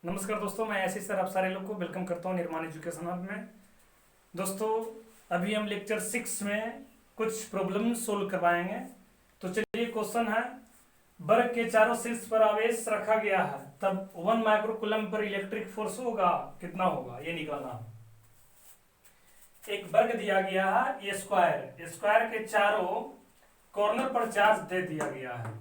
नमस्कार दोस्तों, मैं आशीष सर आप सारे लोग को वेलकम करता हूँ निर्माण एजुकेशन हब में। दोस्तों अभी हम लेक्चर 6 में कुछ प्रॉब्लम सोल्व करवाएंगे। तो चलिए, क्वेश्चन है वर्ग के चारों शीर्ष पर आवेश रखा गया है, तब 1 माइक्रोकूलम पर इलेक्ट्रिक फोर्स होगा कितना होगा, ये निकालना है। एक वर्ग दिया गया है, ये स्क्वायर के चारों कॉर्नर पर चार्ज दे दिया गया है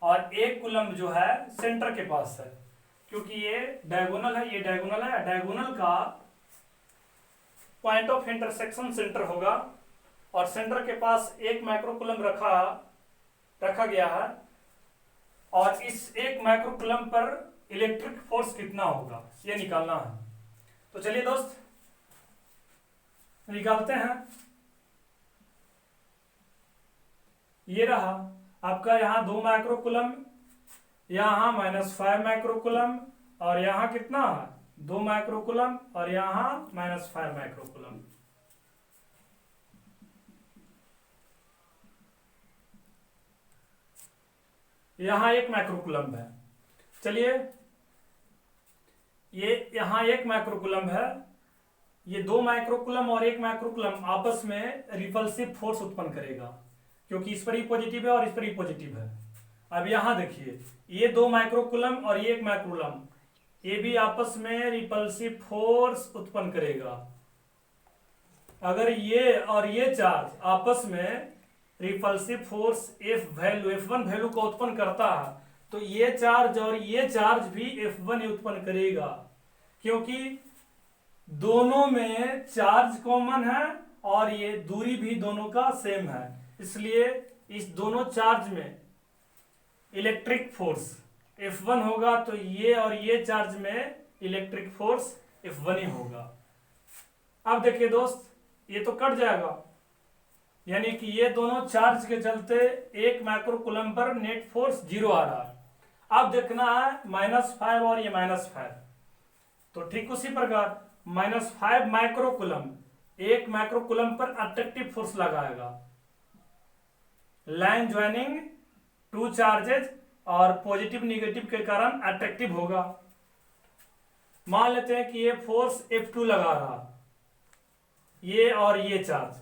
और एक कूलम जो है सेंटर के पास है। क्योंकि ये डायगोनल है, ये डायगोनल है, डायगोनल का पॉइंट ऑफ इंटरसेक्शन सेंटर होगा और सेंटर के पास 1 माइक्रोकूलम रखा गया है और इस 1 माइक्रोकूलम पर इलेक्ट्रिक फोर्स कितना होगा, ये निकालना है। तो चलिए दोस्त निकालते हैं। ये रहा आपका यहाँ 2 माइक्रोकूलम, यहाँ -5 माइक्रोकूलम और यहाँ कितना 2 माइक्रोकूलम और यहाँ -5 माइक्रोकूलम। यहाँ 1 माइक्रोकूलम है। चलिए, ये यहाँ 1 माइक्रोकूलम है, ये 2 माइक्रोकूलम और 1 माइक्रोकूलम आपस में रिपल्सिव फोर्स उत्पन्न करेगा, क्योंकि इस पर ही पॉजिटिव है और इस पर ही पॉजिटिव है। अब यहां देखिए, ये 2 माइक्रोकूलम और ये 1 माइक्रोकूलम, ये भी आपस में रिपल्सिव फोर्स उत्पन्न करेगा। अगर ये और ये चार्ज आपस में रिपल्सिव फोर्स F1 वैल्यू को उत्पन्न करता है, तो ये चार्ज और ये चार्ज भी F1 ही उत्पन्न करेगा, क्योंकि दोनों में चार्ज कॉमन है और ये दूरी भी दोनों का सेम है। इसलिए इस दोनों चार्ज में इलेक्ट्रिक फोर्स F1 होगा, तो ये और ये चार्ज में इलेक्ट्रिक फोर्स F1 ही होगा। अब देखिए दोस्त, ये तो कट जाएगा, यानी कि ये दोनों चार्ज के चलते 1 माइक्रोकूलम पर नेट फोर्स 0 आ रहा है। अब देखना है -5 और ये -5, तो ठीक उसी प्रकार -5 माइक्रोकूलम 1 माइक्रोकूलम पर अट्रैक्टिव फोर्स लगाएगा। लाइन ज्वाइनिंग 2 चार्जेज और पॉजिटिव निगेटिव के कारण अट्रैक्टिव होगा। मान लेते हैं कि ये फोर्स F2 लगा रहा, ये और ये चार्ज।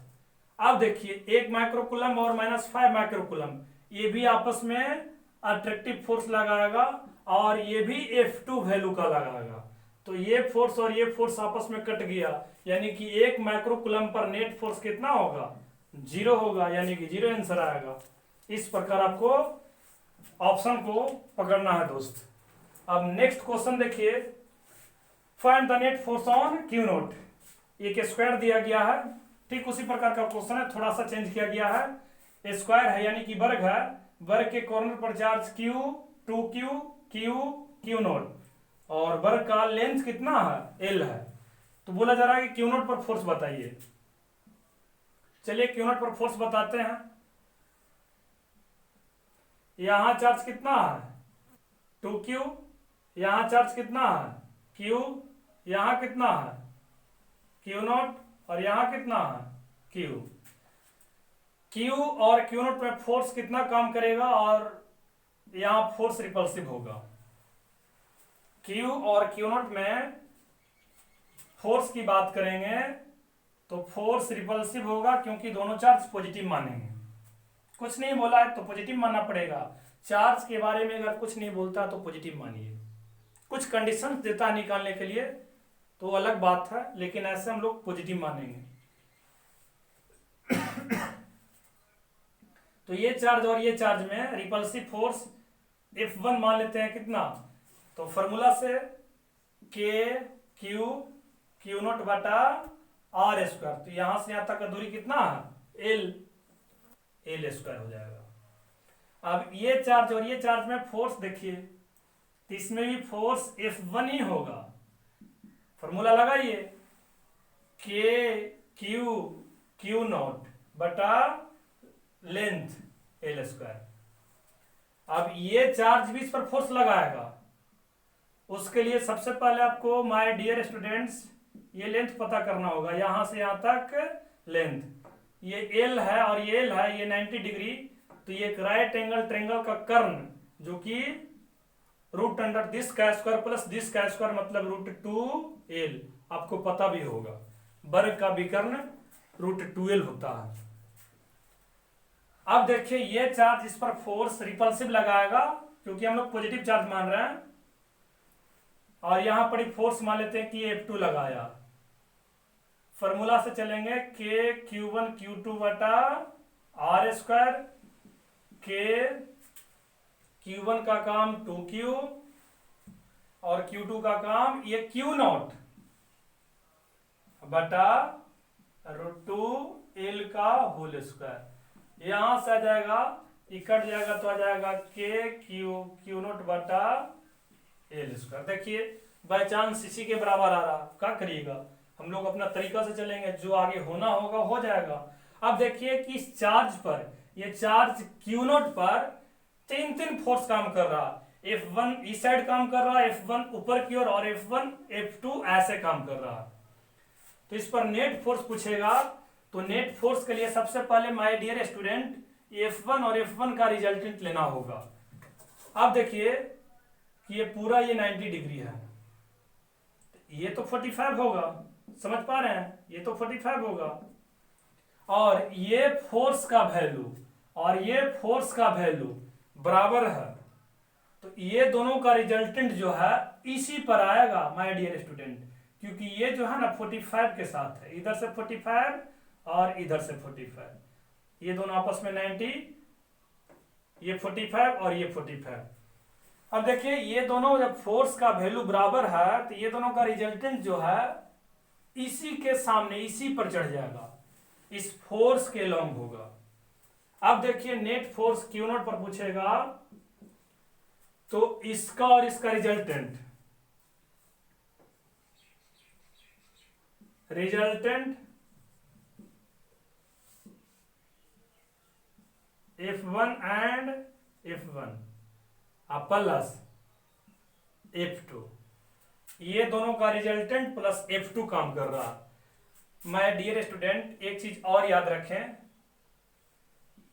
अब देखिए, 1 माइक्रोकूलम और -5 माइक्रोकूलम, ये भी आपस में अट्रैक्टिव फोर्स लगाएगा और ये भी F2 वैल्यू का लगाएगा। तो ये फोर्स और ये फोर्स आपस में कट गया, यानी कि 1 माइक्रोकूलम पर नेट फोर्स कितना होगा, 0 होगा, यानी कि 0 आंसर आएगा। इस प्रकार आपको ऑप्शन को पकड़ना है दोस्त। अब नेक्स्ट क्वेश्चन देखिए, find the net force on Q note. एक स्क्वायर दिया गया है, ठीक उसी प्रकार का क्वेश्चन है, थोड़ा सा चेंज किया गया है। स्क्वायर है यानी कि वर्ग है, वर्ग के कॉर्नर पर charge Q, 2Q, Q note और वर्ग का लेंथ कितना है, L है। तो बोला जा रहा है कि क्यू नोट पर फोर्स बताइए। चलिए क्यू नोट पर फोर्स बताते हैं। यहां चार्ज कितना है, 2Q, यहां चार्ज कितना है, Q, यहां कितना है, Q नोट और यहां कितना है, Q। Q और Q नोट में फोर्स कितना काम करेगा और यहां फोर्स रिपल्सिव होगा। Q और Q नोट में फोर्स की बात करेंगे तो फोर्स रिपल्सिव होगा, क्योंकि दोनों चार्ज पॉजिटिव मानेंगे। कुछ नहीं बोला है तो पॉजिटिव मानना पड़ेगा। चार्ज के बारे में अगर कुछ नहीं बोलता तो पॉजिटिव मानिए। कुछ कंडीशंस देता है निकालने के लिए तो अलग बात है, लेकिन ऐसे हम लोग पॉजिटिव मानेंगे। तो ये चार्ज और ये चार्ज में रिपल्सिव फोर्स F1 मान लेते हैं कितना, तो फॉर्मूला से Q नोट बटा R स्क्वायर, तो यहां से यहां तक का दूरी कितना है, L स्क्वायर हो जाएगा। अब ये चार्ज और ये चार्ज में फोर्स देखिए, तो इसमें भी फोर्स F1 ही होगा। फॉर्मूला लगाइए, Q नोट बटा लेंथ L स्क्वायर। अब ये चार्ज भी इस पर फोर्स लगाएगा, उसके लिए सबसे पहले आपको माय डियर स्टूडेंट्स ये लेंथ पता करना होगा। यहां से यहां तक लेंथ, ये L है और ये L है, ये 90 डिग्री, तो ये एक राइट एंगल ट्रायंगल का कर्ण जो कि रूट अंडर दिस का स्क्वायर प्लस दिस का स्क्वायर मतलब √2l, आपको पता भी होगा वर्ग का विकर्ण √2l होता है। अब देखिए ये चार्ज इस पर फोर्स रिपल्सिव लगाएगा क्योंकि हम लोग पॉजिटिव चार्ज मान रहे हैं, और यहां पर एक फोर्स मान लेते हैं कि F2 लगाया। फॉर्मूला से चलेंगे KQ1Q2 बटा R², Q1 का काम 2Q और Q2 का काम ये Q0 बटा √2l का होल स्क्वायर। यहां से आ जाएगा, कट जाएगा तो आ जाएगा Q0 बटा l²। देखिए बाय चांस इसी के बराबर आ रहा, क्या करिएगा, हम लोग अपना तरीका से चलेंगे, जो आगे होना होगा हो जाएगा। अब देखिए कि इस चार्ज पर, ये चार्ज Q0 पर तीन फोर्स काम कर रहा। F1 इस साइड काम कर रहा, F1 ऊपर की ओर और F1 F2 ऐसे काम कर रहा। तो इस पर नेट फोर्स पूछेगा, तो नेट फोर्स के लिए सबसे पहले माय डियर स्टूडेंट F1 और F1 का रिजल्टेंट लेना होगा। अब देखिए कि ये पूरा ये 90 डिग्री है, ये तो 45 होगा, समझ पा रहे हैं, ये तो 45 होगा, और ये फोर्स का वैल्यू और ये फोर्स का वैल्यू बराबर है, तो ये दोनों का रिजल्टेंट जो है इसी पर आएगा माय डियर स्टूडेंट, क्योंकि ये जो है ना 45 के साथ है, इधर से 45 और इधर से 45, ये दोनों आपस में 90, ये 45 और ये 45। अब देखिए ये दोनों जब फोर्स का वैल्यू बराबर है तो ये दोनों का रिजल्टेंट जो है इसी के सामने, इसी पर चढ़ जाएगा, इस फोर्स के लॉन्ग होगा। अब देखिए नेट फोर्स Q0 पर पूछेगा, तो इसका और इसका resultant F1 and F1 plus F2, ये दोनों का रिजल्टेंट प्लस F2 काम कर रहा। माय डियर स्टूडेंट एक चीज और याद रखें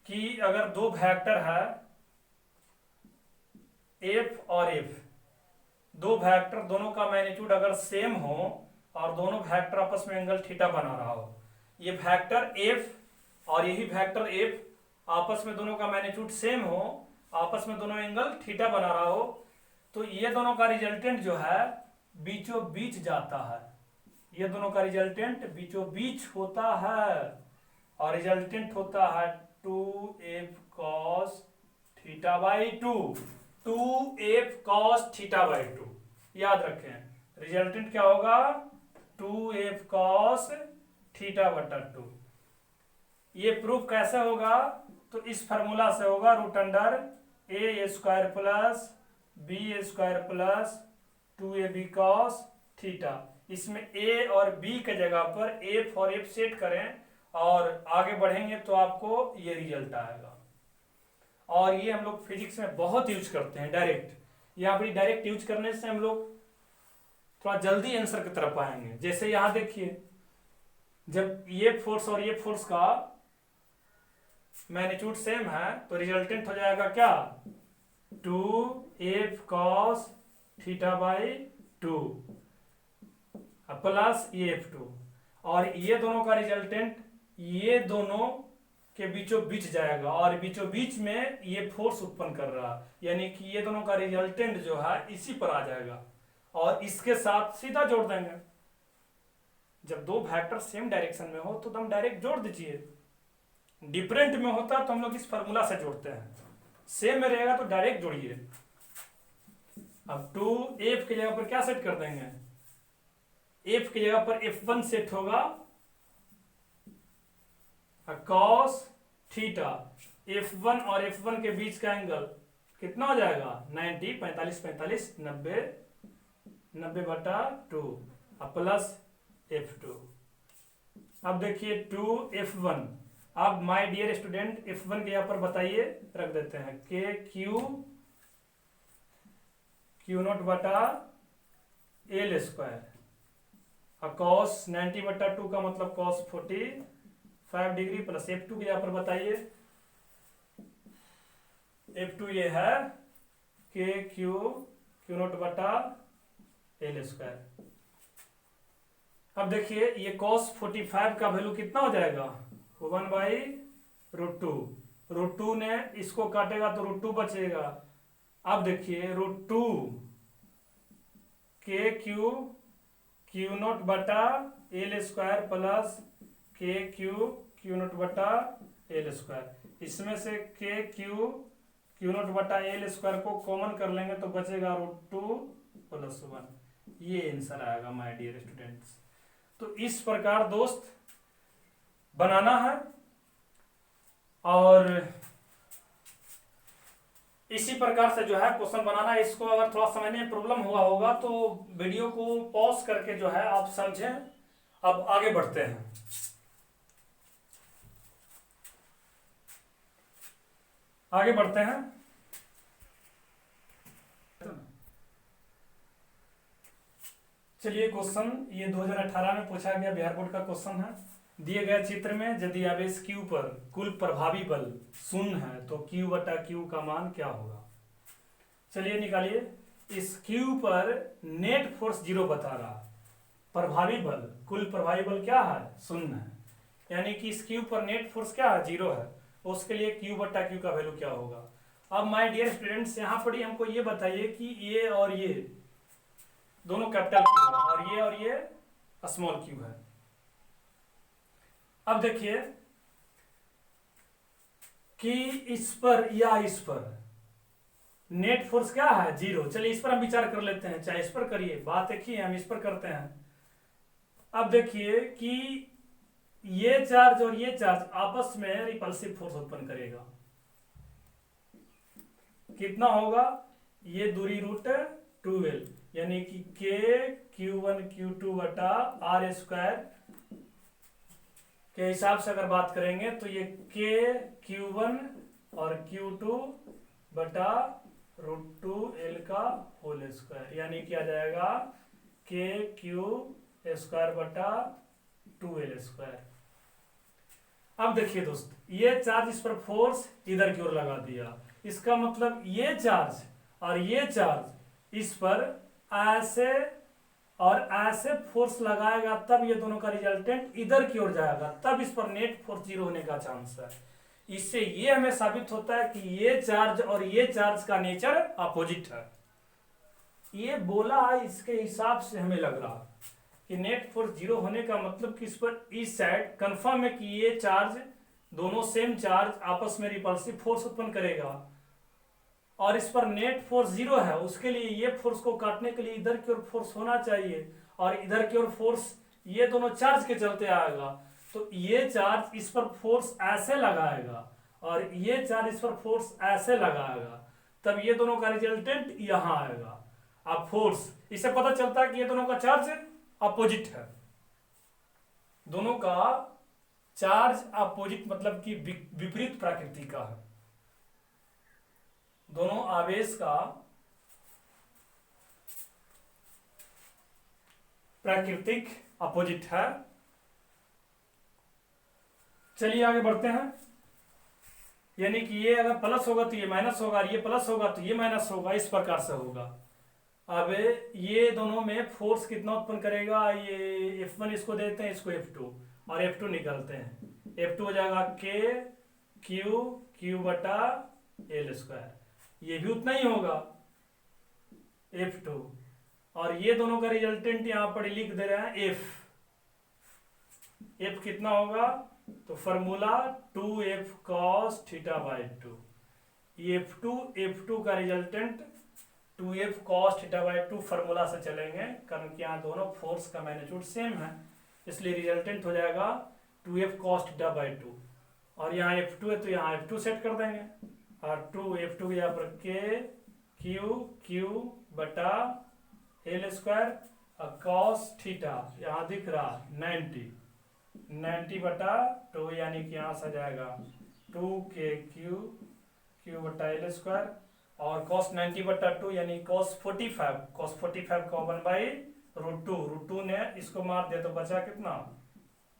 कि अगर दो वेक्टर है F और F, दो वेक्टर दोनों का मैग्नीट्यूड अगर सेम हो और दोनों वेक्टर आपस में एंगल थीटा बना रहा हो, ये वेक्टर F और यही वेक्टर F आपस में दोनों का मैग्नीट्यूड सेम हो, आपस में दोनों एंगल थीटा बना रहा हो, तो ये दोनों का रिजल्टेंट जो है बीचों बीच जाता है, ये दोनों का रिजल्टेंट बीचों बीच होता है, और रिजल्टेंट होता है 2f cos θ/2, 2f cos θ/2। याद रखें रिजल्टेंट क्या होगा, 2f cos θ/2। ये प्रूफ कैसे होगा, तो इस फार्मूला से होगा, √a² plus b² plus 2ab cos θ। इसमें a और b के जगह पर f और f सेट करें और आगे बढ़ेंगे तो आपको ये रिजल्ट आएगा। और ये हम लोग फिजिक्स में बहुत यूज करते हैं, डायरेक्ट, यहाँ पर डायरेक्ट यूज करने से हम लोग थोड़ा जल्दी आंसर की तरफ आएंगे। जैसे यहाँ देखिए जब ये फोर्स और ये फोर्स का मैग्नीट्यूड सेम है तो रिजल्टेंट हो जाएगा क्या, 2f cos θ/2 प्लस ये F2, और ये दोनों का रिजल्टेंट ये दोनों के बीचों बीच जाएगा, और बीचों बीच में ये फोर्स उत्पन्न कर रहा, यानी कि ये दोनों का रिजल्टेंट जो है इसी पर आ जाएगा, और इसके साथ सीधा जोड़ देंगे। जब दो वेक्टर सेम डायरेक्शन में हो तो तुम डायरेक्ट जोड़ दीजिए, डिफरेंट में होता तो हम लोग इस फार्मूला से जोड़ते हैं, सेम में रहेगा तो डायरेक्ट जोड़िए। अब 2f की जगह पर क्या सेट कर देंगे, f की जगह पर F1 सेट होगा cos θ, F1 और F1 के बीच का एंगल कितना हो जाएगा, 90, 45 45 90, 90/2 प्लस F2। अब देखिए 2F1, अब माय डियर स्टूडेंट F1 के यहाँ पर बताइए, रख देते हैं Q0 बटा l², cos 90/2 का मतलब cos 45 डिग्री प्लस F2 के यहाँ पर बताइए, F2 ये है KQ क्यू नोट बटा एल स्क्वायर। अब देखिए ये cos 45 का वैल्यू कितना हो जाएगा, 1/√2। √2 ने इसको काटेगा तो √2 बचेगा। अब देखिए √2 के क्यू नोट बटा एल स्क्वायर प्लस के क्यू नोट बटा एल स्क्वायर। इसमें से के क्यू नोट बटा एल स्क्वायर को कॉमन कर लेंगे तो बचेगा √2 + 1। ये आंसर आएगा माय डियर स्टूडेंट्स। तो इस प्रकार दोस्त बनाना है, और इसी प्रकार से जो है क्वेश्चन बनाना है। इसको अगर थोड़ा समझने में प्रॉब्लम हुआ होगा तो वीडियो को पॉज करके जो है आप समझें। अब आगे बढ़ते हैं। आगे बढ़ते हैं। चलिए क्वेश्चन ये 2018 में पूछा गया बिहार बोर्ड का क्वेश्चन है। दिए गए चित्र में यदि आवेश Q पर कुल प्रभावी बल 0 है तो Q/Q का मान क्या होगा। चलिए निकालिए। इस Q पर नेट फोर्स 0 बता रहा, प्रभावी बल कुल प्रभावी बल क्या है, 0 है, यानी कि इस Q पर नेट फोर्स क्या है, 0 है। उसके लिए Q/Q का वैल्यू क्या होगा। अब माय डियर स्टूडेंट्स यहाँ पर ही हमको ये बताइए कि ये और ये दोनों कैपिटल Q है और ये स्मॉल q है। अब देखिए कि इस पर या इस पर नेट फोर्स क्या है, 0। चलिए इस पर हम विचार कर लेते हैं, चाहे इस पर करिए, बात एक ही है, हम इस पर करते हैं। अब देखिए कि ये चार्ज और ये चार्ज आपस में रिपल्सिव फोर्स उत्पन्न करेगा। कितना होगा, ये दूरी √12, यानी कि K/Q1/Q2/R² के हिसाब से अगर बात करेंगे तो ये K/Q1 और Q2/√2L², यानी कि आ जाएगा KQ²/2L²। अब देखिए दोस्त, ये चार्ज इस पर फोर्स इधर की ओर लगा दिया, इसका मतलब ये चार्ज और ये चार्ज इस पर ऐसे और ऐसे फोर्स लगाएगा, तब ये दोनों का रिजल्टेंट इधर की ओर जाएगा, तब इस पर नेट फोर्स 0 होने का चांस है। इससे ये हमें साबित होता है कि ये चार्ज और ये चार्ज का नेचर अपोजिट है। ये बोला है, इसके हिसाब से हमें लग रहा कि नेट फोर्स 0 होने का मतलब कि इस पर इस साइड कंफर्म है कि ये चार्ज दोनों सेम चार्ज आपस में रिपल्सिव फोर्स उत्पन्न करेगा, और इस पर नेट फोर्स 0 है। उसके लिए ये फोर्स को काटने के लिए इधर की ओर फोर्स होना चाहिए, और इधर की ओर फोर्स ये दोनों चार्ज के चलते आएगा। तो ये चार्ज इस पर फोर्स ऐसे लगाएगा और ये चार्ज इस पर फोर्स ऐसे लगाएगा, तब ये दोनों का रिजल्टेंट यहां आएगा। अब फोर्स, इससे पता चलता है कि ये दोनों का चार्ज अपोजिट है। दोनों का चार्ज अपोजिट मतलब कि विपरीत प्रकृति का है। दोनों आवेश का प्राकृतिक अपोजिट है। चलिए आगे बढ़ते हैं। यानी कि ये अगर प्लस होगा तो ये माइनस होगा, और ये प्लस होगा तो ये माइनस होगा, इस प्रकार से होगा। अब ये दोनों में फोर्स कितना उत्पन्न करेगा, ये F1 इसको देते हैं, इसको F2, और F2 निकालते हैं। F2 हो जाएगा KQ/Q/L², ये भी उतना ही होगा F2, और ये दोनों का रिजल्टेंट यहां पर लिख दे रहे हैं F कितना होगा, तो फॉर्मूला 2F cos θ/2। F2 का रिजल्टेंट 2F cos θ/2 फॉर्मूला से चलेंगे, कारण कि यहाँ दोनों फोर्स का मैग्नीट्यूड सेम है, इसलिए रिजल्टेंट हो जाएगा 2F cos θ/2। और यहाँ F2 है तो यहाँ F2 सेट कर देंगे, और F2 यहाँ पर KQ/L² और cos θ यहाँ दिख रहा 90/2, यानी कि यहाँ से जाएगा 2KQ/L² और cos 90/2 यानी cos 45 का 1/√2 ने इसको मार दिया तो बचा कितना,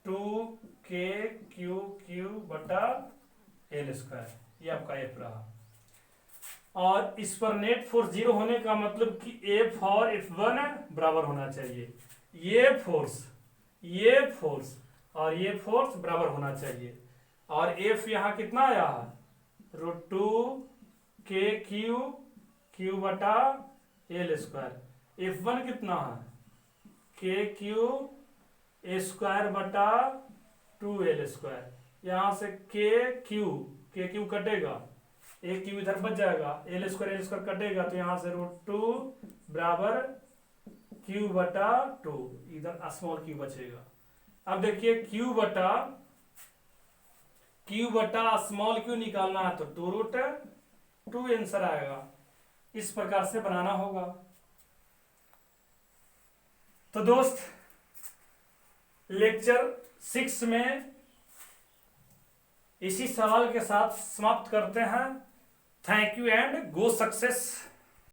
2KQ/L²। ये आपका F रहा। और इस पर नेट फोर्स 0 होने का मतलब कि F और F1 बराबर होना चाहिए। ये फोर्स और ये फोर्स बराबर होना चाहिए। और F यहाँ कितना आया है √2 KQ बटा L स्क्वायर। F1 कितना है KQ² बटा 2L स्क्वायर। यहाँ से KQ कटेगा, एक क्यू इधर बच जाएगा, L स्क्वायर कटेगा, तो यहाँ से √2 बराबर Q बटा 2, इधर स्मॉल q बचेगा। अब देखिए Q बटा स्मॉल q निकालना है तो 2√2 आंसर आएगा। इस प्रकार से बनाना होगा। तो दोस्त लेक्चर 6 में इसी सवाल के साथ समाप्त करते हैं। Thank you and go success.